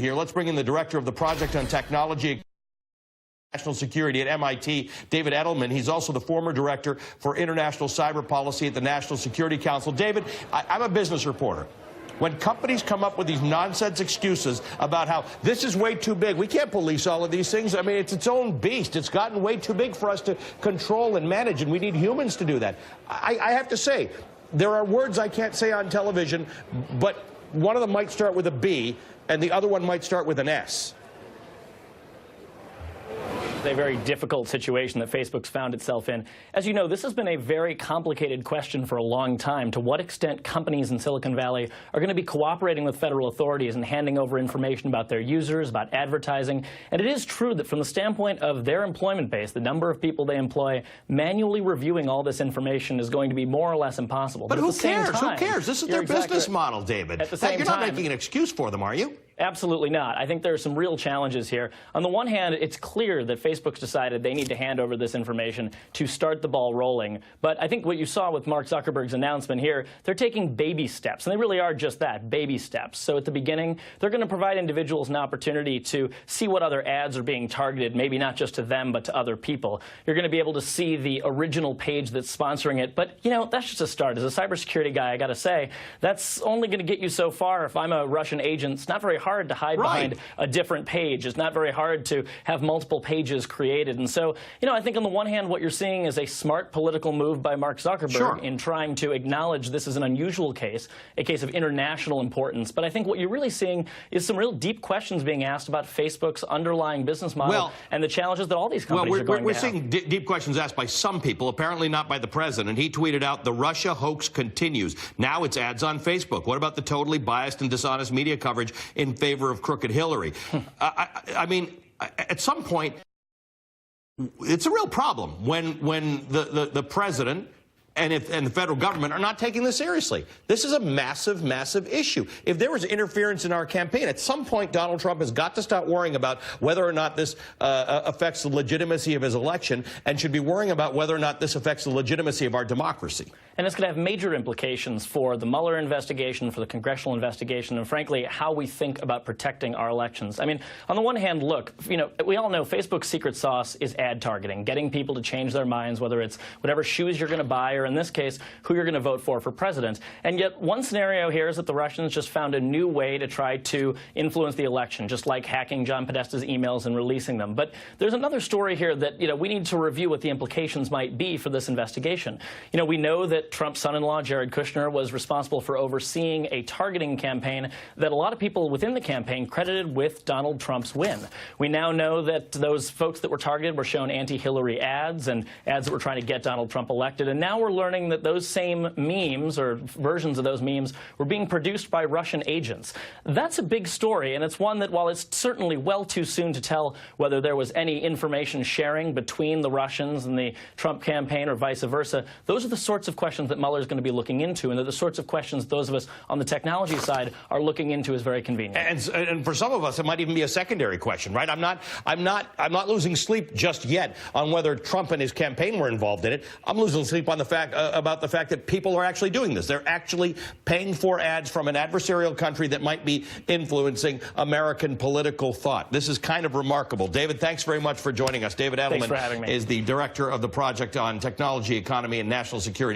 here. Let's bring in the director of the Project on Technology National Security at MIT, David Edelman. He's also the former director for international cyber policy at the National Security Council. David, I'm a business reporter. When companies come up with these nonsense excuses about how this is way too big, we can't police all of these things. I mean, it's its own beast. It's gotten way too big for us to control and manage, and we need humans to do that. I have to say, there are words I can't say on television, but one of them might start with a B, and the other one might start with an S. A very difficult situation that Facebook's found itself in. As you know, this has been a very complicated question for a long time. To what extent companies in Silicon Valley are going to be cooperating with federal authorities and handing over information about their users, about advertising. And it is true that from the standpoint of their employment base, the number of people they employ, manually reviewing all this information is going to be more or less impossible. But who cares? Who cares? This is their business model, David. At the same time, you're not making an excuse for them, are you? Absolutely not. I think there are some real challenges here. On the one hand, it's clear that Facebook's decided they need to hand over this information to start the ball rolling. But I think what you saw with Mark Zuckerberg's announcement here, they're taking baby steps. And they really are just that, baby steps. So at the beginning, they're going to provide individuals an opportunity to see what other ads are being targeted, maybe not just to them, but to other people. You're going to be able to see the original page that's sponsoring it. But, you know, that's just a start. As a cybersecurity guy, I got to say, that's only going to get you so far. If I'm a Russian agent, it's not very hard to hide behind a different page. It's not very hard to have multiple pages created. And so, you know, I think on the one hand, what you're seeing is a smart political move by Mark Zuckerberg in trying to acknowledge this is an unusual case, a case of international importance. But I think what you're really seeing is some real deep questions being asked about Facebook's underlying business model and the challenges that all these companies are going to have. We're seeing deep questions asked by some people, apparently not by the president. He tweeted out, "The Russia hoax continues. Now it's ads on Facebook. What about the totally biased and dishonest media coverage in favor of crooked Hillary?" I mean, at some point, it's a real problem when the president and the federal government are not taking this seriously. This is a massive, massive issue. If there was interference in our campaign, at some point Donald Trump has got to stop worrying about whether or not this affects the legitimacy of his election and should be worrying about whether or not this affects the legitimacy of our democracy. And it's going to have major implications for the Mueller investigation, for the congressional investigation, and frankly, how we think about protecting our elections. I mean, on the one hand, look, you know, we all know Facebook's secret sauce is ad targeting, getting people to change their minds, whether it's whatever shoes you're going to buy or, in this case, who you're going to vote for president. And yet one scenario here is that the Russians just found a new way to try to influence the election, just like hacking John Podesta's emails and releasing them. But there's another story here that, you know, we need to review what the implications might be for this investigation. You know, we know that Trump's son-in-law, Jared Kushner, was responsible for overseeing a targeting campaign that a lot of people within the campaign credited with Donald Trump's win. We now know that those folks that were targeted were shown anti-Hillary ads and ads that were trying to get Donald Trump elected. And now we're learning that those same memes or versions of those memes were being produced by Russian agents. That's a big story, and it's one that, while it's certainly well too soon to tell whether there was any information sharing between the Russians and the Trump campaign or vice versa, those are the sorts of questions that Mueller is going to be looking into, and they're the sorts of questions those of us on the technology side are looking into as very convenient. And for some of us, it might even be a secondary question, right? I'm not losing sleep just yet on whether Trump and his campaign were involved in it. I'm losing sleep on the fact about the fact that people are actually doing this. They're actually paying for ads from an adversarial country that might be influencing American political thought. This is kind of remarkable. David, thanks very much for joining us. David Edelman is the director of the Project on Technology, Economy, and National Security.